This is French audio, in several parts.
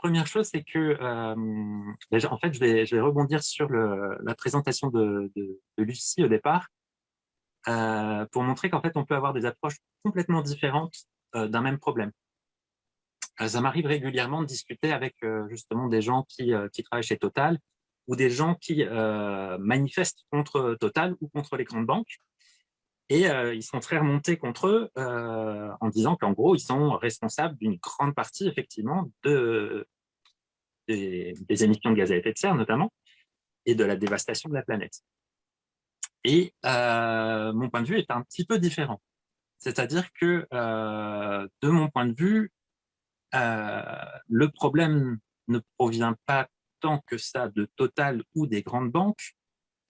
première chose, c'est que, déjà, en fait, je vais rebondir sur la présentation de Lucie au départ, pour montrer qu'en fait, on peut avoir des approches complètement différentes d'un même problème. Ça m'arrive régulièrement de discuter avec justement des gens qui travaillent chez Total ou des gens qui manifestent contre Total ou contre les grandes banques. Et ils sont très remontés contre eux en disant qu'en gros, ils sont responsables d'une grande partie, effectivement, des émissions de gaz à effet de serre, notamment, et de la dévastation de la planète. Et mon point de vue est un petit peu différent. C'est-à-dire que, de mon point de vue, le problème ne provient pas tant que ça de Total ou des grandes banques,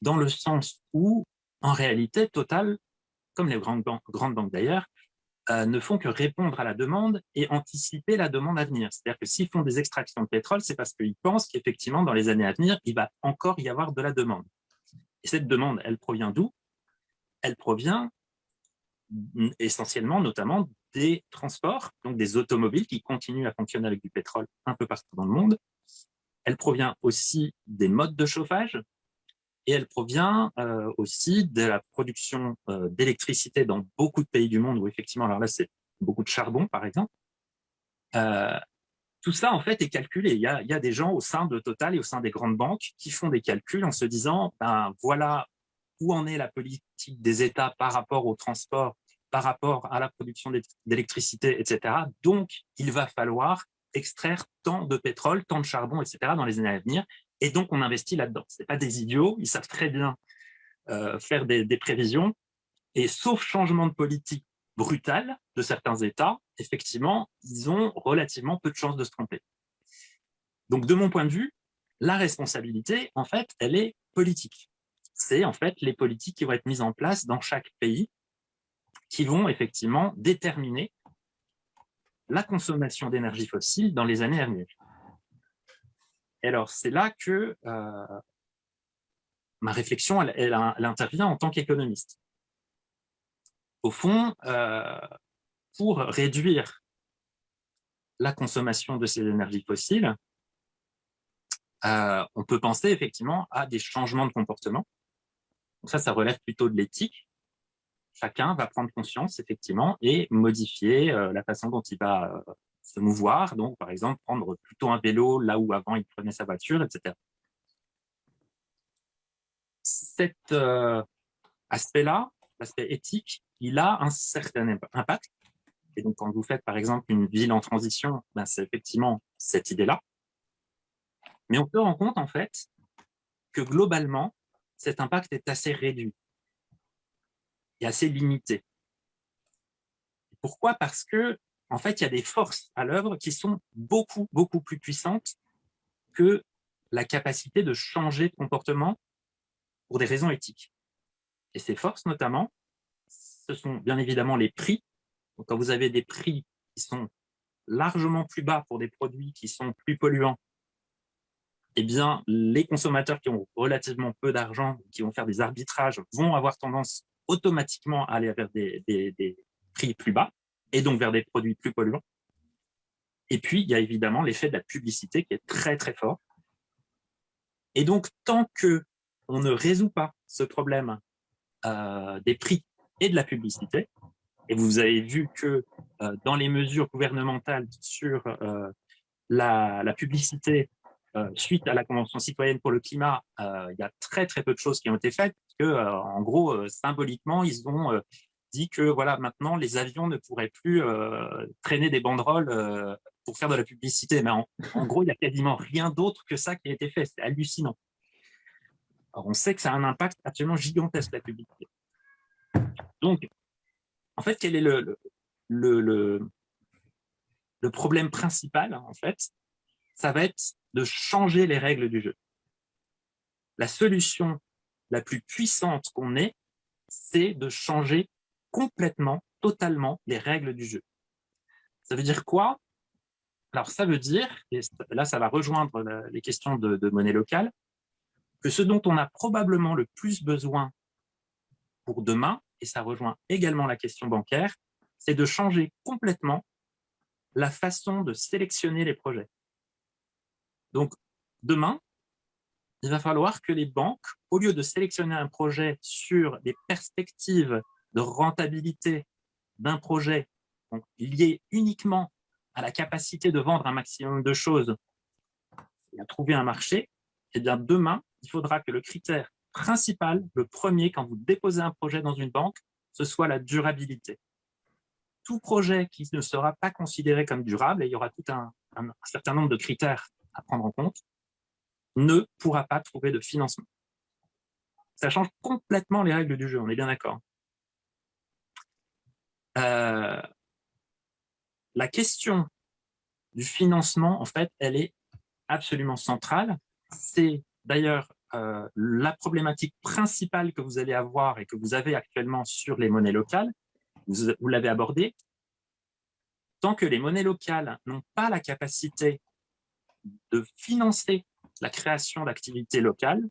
dans le sens où, en réalité, Total, comme les grandes banques d'ailleurs, ne font que répondre à la demande et anticiper la demande à venir. C'est-à-dire que s'ils font des extractions de pétrole, c'est parce qu'ils pensent qu'effectivement, dans les années à venir, il va encore y avoir de la demande. Et cette demande, elle provient d'où? Elle provient essentiellement, notamment, des transports, donc des automobiles qui continuent à fonctionner avec du pétrole un peu partout dans le monde. Elle provient aussi des modes de chauffage et elle provient aussi de la production d'électricité dans beaucoup de pays du monde où effectivement, alors là, c'est beaucoup de charbon, par exemple. Tout ça, en fait, est calculé. Il y a des gens au sein de Total et au sein des grandes banques qui font des calculs en se disant, ben, voilà où en est la politique des États par rapport au transport, par rapport à la production d'électricité, etc. Donc, il va falloir extraire tant de pétrole, tant de charbon, etc. dans les années à venir. Et donc, on investit là-dedans. Ce n'est pas des idiots, ils savent très bien faire des prévisions. Et sauf changement de politique brutal de certains États, effectivement, ils ont relativement peu de chances de se tromper. Donc, de mon point de vue, la responsabilité, en fait, elle est politique. C'est en fait les politiques qui vont être mises en place dans chaque pays qui vont effectivement déterminer la consommation d'énergie fossile dans les années à venir. Et alors, c'est là que ma réflexion, elle intervient en tant qu'économiste. Au fond, pour réduire la consommation de ces énergies fossiles, on peut penser effectivement à des changements de comportement. Donc ça relève plutôt de l'éthique. Chacun va prendre conscience, effectivement, et modifier la façon dont il va se mouvoir. Donc, par exemple, prendre plutôt un vélo là où avant il prenait sa voiture, etc. Cet aspect-là, l'aspect éthique, il a un certain impact. Et donc, quand vous faites, par exemple, une ville en transition, ben, c'est effectivement cette idée-là. Mais on se rend compte, en fait, que globalement, cet impact est assez réduit et assez limité. Pourquoi? Parce que, en fait, il y a des forces à l'œuvre qui sont beaucoup, beaucoup plus puissantes que la capacité de changer de comportement pour des raisons éthiques. Et ces forces, notamment, ce sont bien évidemment les prix. Donc, quand vous avez des prix qui sont largement plus bas pour des produits qui sont plus polluants, eh bien, les consommateurs qui ont relativement peu d'argent, qui vont faire des arbitrages, vont avoir tendance automatiquement à aller vers des prix plus bas et donc vers des produits plus polluants. Et puis, il y a évidemment l'effet de la publicité qui est très, très fort. Et donc, tant qu'on ne résout pas ce problème des prix et de la publicité, et vous avez vu que dans les mesures gouvernementales sur la publicité suite à la Convention citoyenne pour le climat, il y a très très peu de choses qui ont été faites, que en gros, symboliquement, ils ont dit que voilà, maintenant, les avions ne pourraient plus traîner des banderoles pour faire de la publicité. Mais en gros, il n'y a quasiment rien d'autre que ça qui a été fait. C'est hallucinant. Alors, on sait que ça a un impact absolument gigantesque, la publicité. Donc, en fait, quel est le problème principal, en fait? Ça va être de changer les règles du jeu. La solution la plus puissante qu'on ait, c'est de changer complètement, totalement les règles du jeu. Ça veut dire quoi? Alors, ça veut dire, et là, ça va rejoindre les questions de monnaie locale, que ce dont on a probablement le plus besoin pour demain, et ça rejoint également la question bancaire, c'est de changer complètement la façon de sélectionner les projets. Donc, demain, il va falloir que les banques, au lieu de sélectionner un projet sur des perspectives de rentabilité d'un projet donc, lié uniquement à la capacité de vendre un maximum de choses et à trouver un marché, eh bien demain, il faudra que le critère principal, le premier, quand vous déposez un projet dans une banque, ce soit la durabilité. Tout projet qui ne sera pas considéré comme durable, et il y aura tout un certain nombre de critères à prendre en compte, ne pourra pas trouver de financement. Ça change complètement les règles du jeu, on est bien d'accord. La question du financement, en fait, elle est absolument centrale. C'est d'ailleurs la problématique principale que vous allez avoir et que vous avez actuellement sur les monnaies locales. Vous l'avez abordé. Tant que les monnaies locales n'ont pas la capacité de financer la création d'activités locales,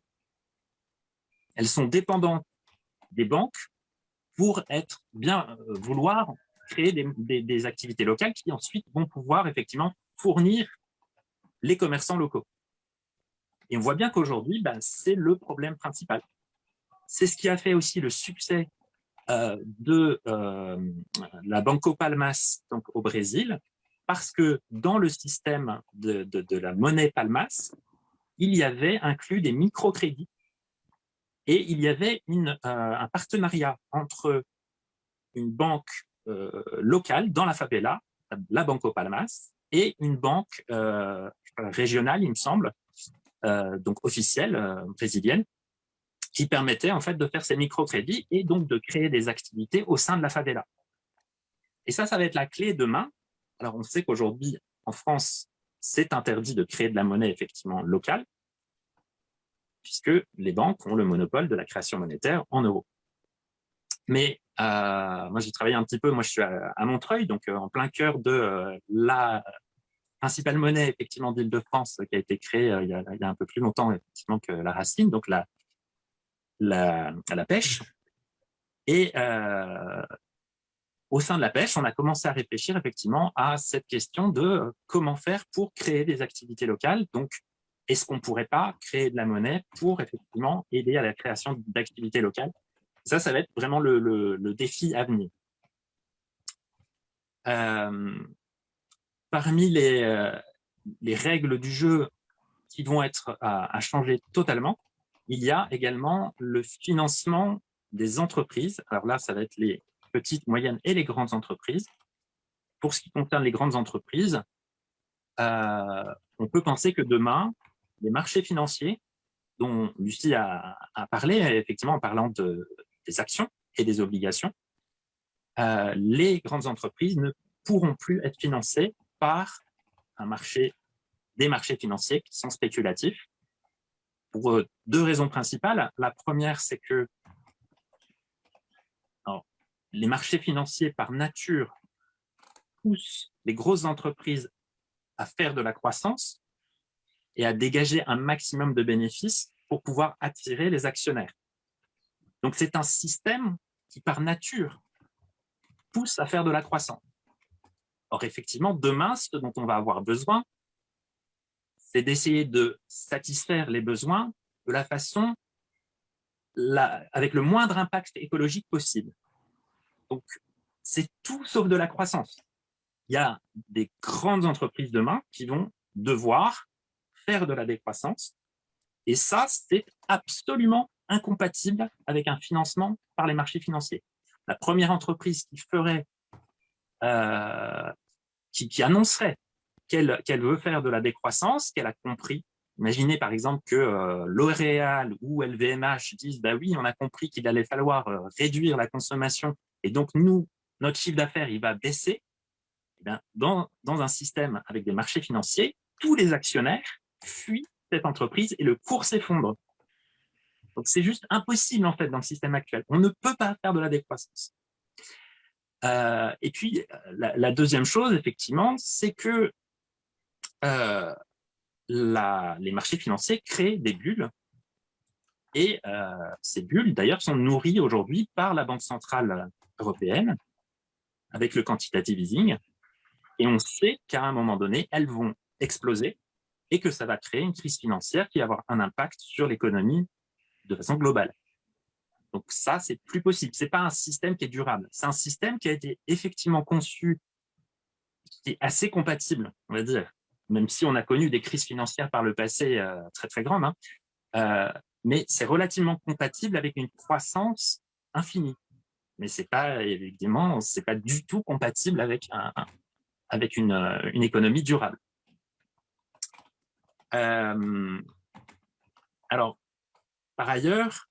elles sont dépendantes des banques pour vouloir créer des activités locales qui ensuite vont pouvoir effectivement fournir les commerçants locaux. Et on voit bien qu'aujourd'hui, c'est le problème principal. C'est ce qui a fait aussi le succès de la Banco Palmas donc au Brésil, parce que dans le système de la monnaie Palmas, il y avait inclus des microcrédits et il y avait un partenariat entre une banque locale dans la favela, la Banco Palmas, et une banque régionale, il me semble, donc officielle, brésilienne, qui permettait en fait de faire ces microcrédits et donc de créer des activités au sein de la favela. Et ça va être la clé demain. Alors on sait qu'aujourd'hui, en France, c'est interdit de créer de la monnaie effectivement locale, puisque les banques ont le monopole de la création monétaire en euros. Mais moi, j'ai travaillé un petit peu, moi je suis à Montreuil, donc en plein cœur de la principale monnaie effectivement d'Île-de-France qui a été créée il y a un peu plus longtemps effectivement que la racine, donc la pêche. Et au sein de la pêche, on a commencé à réfléchir effectivement à cette question de comment faire pour créer des activités locales. Donc, est-ce qu'on ne pourrait pas créer de la monnaie pour effectivement aider à la création d'activités locales? Ça va être vraiment le défi à venir. Parmi les règles du jeu qui vont être à changer totalement, il y a également le financement des entreprises. Alors là, ça va être les petites, moyennes et les grandes entreprises. Pour ce qui concerne les grandes entreprises, on peut penser que demain, les marchés financiers, dont Lucie a parlé, effectivement en parlant des actions et des obligations, les grandes entreprises ne pourront plus être financées par des marchés financiers qui sont spéculatifs, pour deux raisons principales. La première, c'est que les marchés financiers, par nature, poussent les grosses entreprises à faire de la croissance et à dégager un maximum de bénéfices pour pouvoir attirer les actionnaires. Donc, c'est un système qui, par nature, pousse à faire de la croissance. Or, effectivement, demain, ce dont on va avoir besoin, c'est d'essayer de satisfaire les besoins de la façon avec le moindre impact écologique possible. Donc, c'est tout sauf de la croissance. Il y a des grandes entreprises demain qui vont devoir faire de la décroissance. Et ça, c'est absolument incompatible avec un financement par les marchés financiers. La première entreprise qui ferait, qui annoncerait qu'elle veut faire de la décroissance, qu'elle a compris. Imaginez par exemple que L'Oréal ou LVMH disent bah oui, on a compris qu'il allait falloir réduire la consommation et donc notre chiffre d'affaires il va baisser. Eh bien, dans un système avec des marchés financiers, tous les actionnaires fuient cette entreprise et le cours s'effondre. Donc c'est juste impossible en fait dans le système actuel. On ne peut pas faire de la décroissance. Et puis la deuxième chose effectivement, c'est que les marchés financiers créent des bulles et ces bulles d'ailleurs sont nourries aujourd'hui par la Banque centrale européenne avec le quantitative easing et on sait qu'à un moment donné elles vont exploser et que ça va créer une crise financière qui va avoir un impact sur l'économie de façon globale. Donc ça, c'est plus possible. C'est pas un système qui est durable. C'est un système qui a été effectivement conçu, qui est assez compatible, on va dire, même si on a connu des crises financières par le passé très très grandes, hein, mais c'est relativement compatible avec une croissance infinie. Mais c'est pas, évidemment, c'est pas du tout compatible avec une économie durable. Alors, par ailleurs,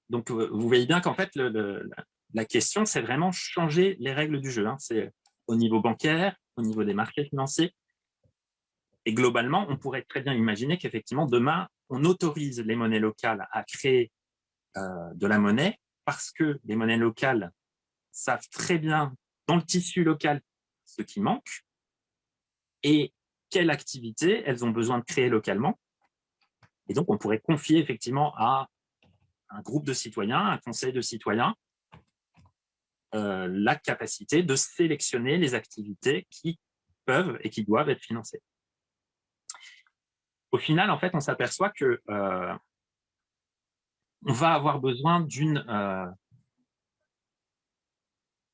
donc vous voyez bien qu'en fait, la question, c'est vraiment changer les règles du jeu. Hein. C'est au niveau bancaire, au niveau des marchés financiers. Et globalement, on pourrait très bien imaginer qu'effectivement, demain, on autorise les monnaies locales à créer de la monnaie parce que les monnaies locales savent très bien, dans le tissu local, ce qui manque et quelle activité elles ont besoin de créer localement. Et donc, on pourrait confier effectivement à un groupe de citoyens, un conseil de citoyens, la capacité de sélectionner les activités qui peuvent et qui doivent être financées. Au final, en fait, on s'aperçoit que on va avoir besoin d'une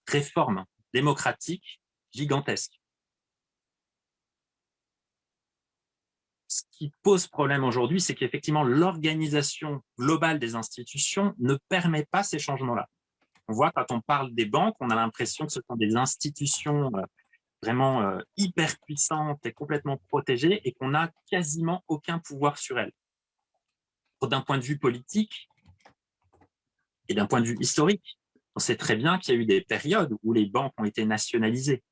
réforme démocratique gigantesque. Ce qui pose problème aujourd'hui, c'est qu'effectivement, l'organisation globale des institutions ne permet pas ces changements-là. On voit, quand on parle des banques, on a l'impression que ce sont des institutions vraiment hyper puissantes et complètement protégées et qu'on n'a quasiment aucun pouvoir sur elles. D'un point de vue politique et d'un point de vue historique, on sait très bien qu'il y a eu des périodes où les banques ont été nationalisées.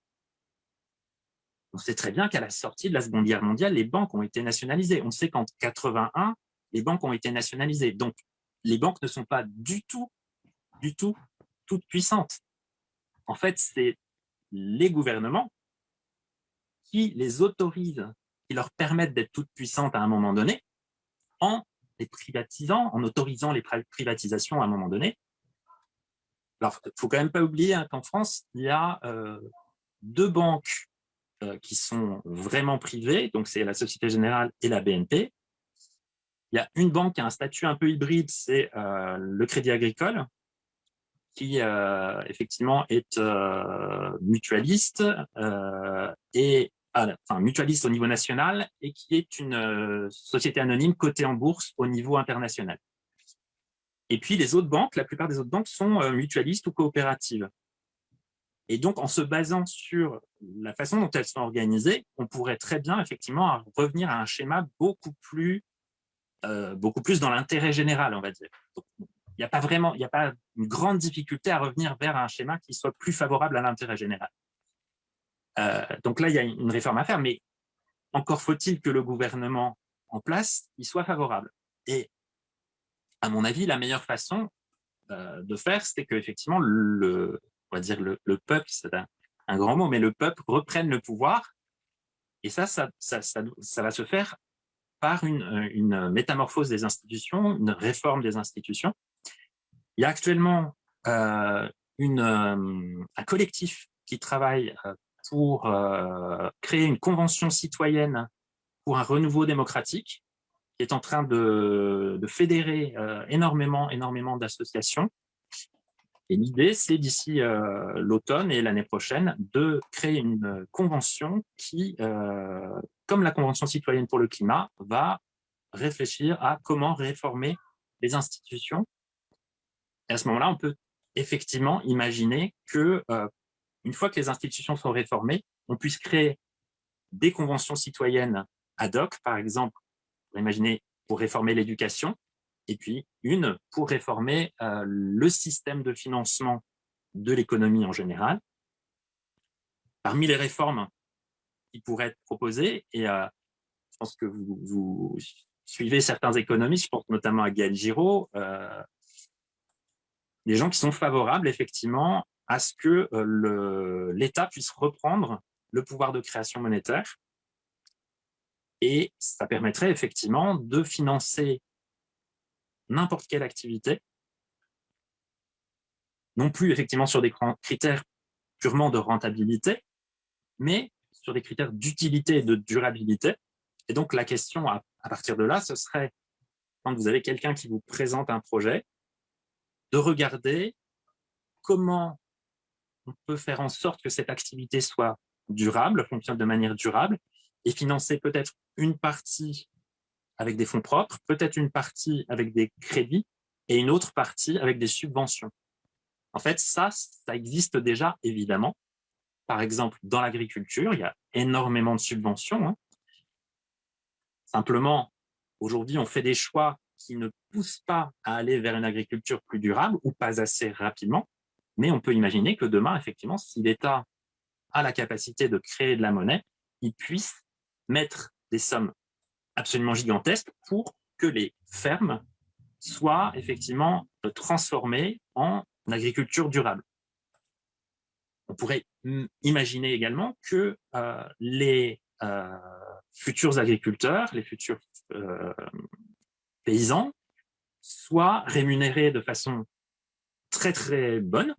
On sait très bien qu'à la sortie de la Seconde Guerre mondiale, les banques ont été nationalisées. On sait qu'en 1981, les banques ont été nationalisées. Donc, les banques ne sont pas du tout toutes puissantes. En fait, c'est les gouvernements qui les autorisent, qui leur permettent d'être toutes puissantes à un moment donné, en les privatisant, en autorisant les privatisations à un moment donné. Alors, il ne faut quand même pas oublier qu'en France, il y a deux banques qui sont vraiment privées, donc c'est la Société Générale et la BNP. Il y a une banque qui a un statut un peu hybride, c'est le Crédit Agricole, qui effectivement est mutualiste mutualiste au niveau national et qui est une société anonyme cotée en bourse au niveau international. Et puis les autres banques, la plupart des autres banques sont mutualistes ou coopératives. Et donc, en se basant sur la façon dont elles sont organisées, on pourrait très bien effectivement revenir à un schéma beaucoup plus dans l'intérêt général, on va dire. Donc, il n'y a pas une grande difficulté à revenir vers un schéma qui soit plus favorable à l'intérêt général. Donc là, il y a une réforme à faire, mais encore faut-il que le gouvernement en place y soit favorable. Et à mon avis, la meilleure façon de faire, c'est qu'effectivement, on va dire le peuple, c'est un grand mot, mais le peuple reprenne le pouvoir. Et ça va se faire par une métamorphose des institutions, une réforme des institutions. Il y a actuellement un collectif qui travaille pour créer une convention citoyenne pour un renouveau démocratique, qui est en train de fédérer énormément d'associations. Et l'idée, c'est d'ici l'automne et l'année prochaine, de créer une convention qui, comme la Convention citoyenne pour le climat, va réfléchir à comment réformer les institutions. Et à ce moment-là, on peut effectivement imaginer que, une fois que les institutions sont réformées, on puisse créer des conventions citoyennes ad hoc, par exemple, pour imaginer pour réformer l'éducation, et puis une pour réformer le système de financement de l'économie en général. Parmi les réformes qui pourraient être proposées, et je pense que vous suivez certains économistes, je pense notamment à Gaël Giraud, des gens qui sont favorables effectivement à ce que l'État puisse reprendre le pouvoir de création monétaire, et ça permettrait effectivement de financer n'importe quelle activité, non plus effectivement sur des critères purement de rentabilité, mais sur des critères d'utilité et de durabilité. Et donc, la question à partir de là, ce serait, quand vous avez quelqu'un qui vous présente un projet, de regarder comment on peut faire en sorte que cette activité soit durable, fonctionne de manière durable, et financer peut-être une partie avec des fonds propres, peut-être une partie avec des crédits, et une autre partie avec des subventions. En fait, ça existe déjà, évidemment. Par exemple, dans l'agriculture, il y a énormément de subventions, hein. Simplement, aujourd'hui, on fait des choix qui ne poussent pas à aller vers une agriculture plus durable ou pas assez rapidement. Mais on peut imaginer que demain, effectivement, si l'État a la capacité de créer de la monnaie, il puisse mettre des sommes absolument gigantesques pour que les fermes soient effectivement transformées en agriculture durable. On pourrait imaginer également que les futurs agriculteurs, les futurs paysans soient rémunérés de façon très très bonne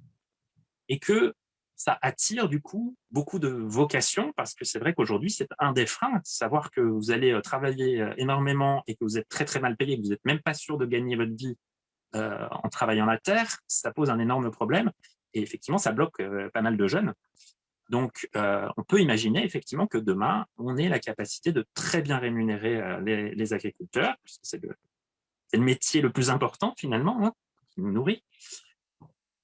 et que ça attire du coup beaucoup de vocations, parce que c'est vrai qu'aujourd'hui c'est un des freins, savoir que vous allez travailler énormément et que vous êtes très très mal payé, que vous n'êtes même pas sûr de gagner votre vie en travaillant la terre, ça pose un énorme problème et effectivement ça bloque pas mal de jeunes. Donc, on peut imaginer effectivement que demain, on ait la capacité de très bien rémunérer les agriculteurs, puisque c'est le métier le plus important finalement, hein, qui nous nourrit.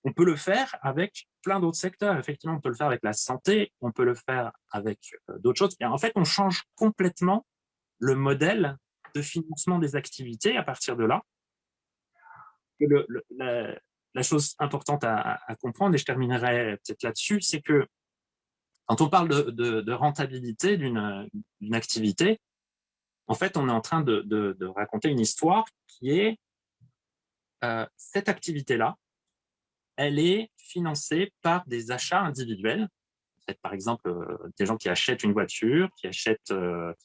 On peut le faire avec plein d'autres secteurs. Effectivement, on peut le faire avec la santé, on peut le faire avec d'autres choses. Et en fait, on change complètement le modèle de financement des activités à partir de là. La chose importante à comprendre, et je terminerai peut-être là-dessus, c'est que quand on parle de rentabilité d'une activité, en fait, on est en train de raconter une histoire qui est cette activité-là, elle est financée par des achats individuels. Par exemple, des gens qui achètent une voiture, qui achètent de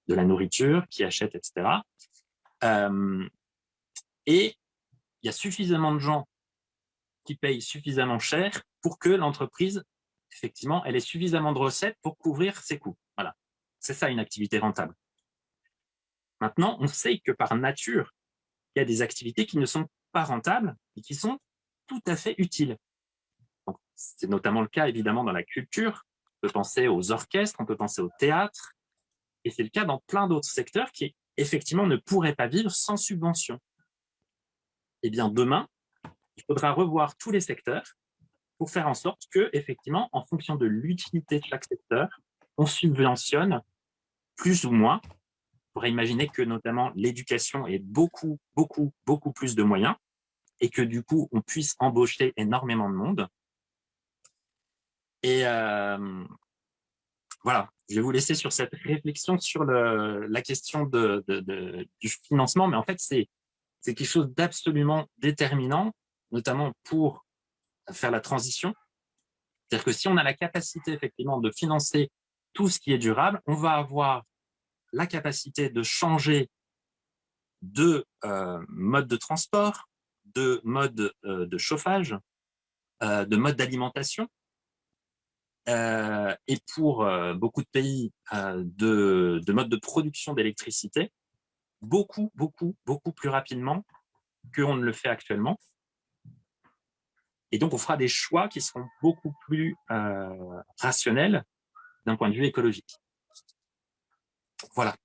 la nourriture, qui achètent, etc. Et il y a suffisamment de gens qui payent suffisamment cher pour que l'entreprise, effectivement, elle ait suffisamment de recettes pour couvrir ses coûts. Voilà. C'est ça une activité rentable. Maintenant, on sait que par nature, il y a des activités qui ne sont pas rentables et qui sont tout à fait utiles. C'est notamment le cas, évidemment, dans la culture. On peut penser aux orchestres, on peut penser au théâtre. Et c'est le cas dans plein d'autres secteurs qui, effectivement, ne pourraient pas vivre sans subvention. Eh bien, demain, il faudra revoir tous les secteurs pour faire en sorte que, effectivement, en fonction de l'utilité de chaque secteur, on subventionne plus ou moins. On pourrait imaginer que, notamment, l'éducation ait beaucoup, beaucoup, beaucoup plus de moyens et que, du coup, on puisse embaucher énormément de monde. Et voilà, je vais vous laisser sur cette réflexion sur la question du financement, mais en fait, c'est quelque chose d'absolument déterminant, notamment pour faire la transition. C'est-à-dire que si on a la capacité, effectivement, de financer tout ce qui est durable, on va avoir la capacité de changer de mode de transport, de mode de chauffage, de mode d'alimentation, et pour beaucoup de pays de mode de production d'électricité beaucoup, beaucoup, beaucoup plus rapidement qu'on ne le fait actuellement. Et donc, on fera des choix qui seront beaucoup plus rationnels d'un point de vue écologique. Voilà.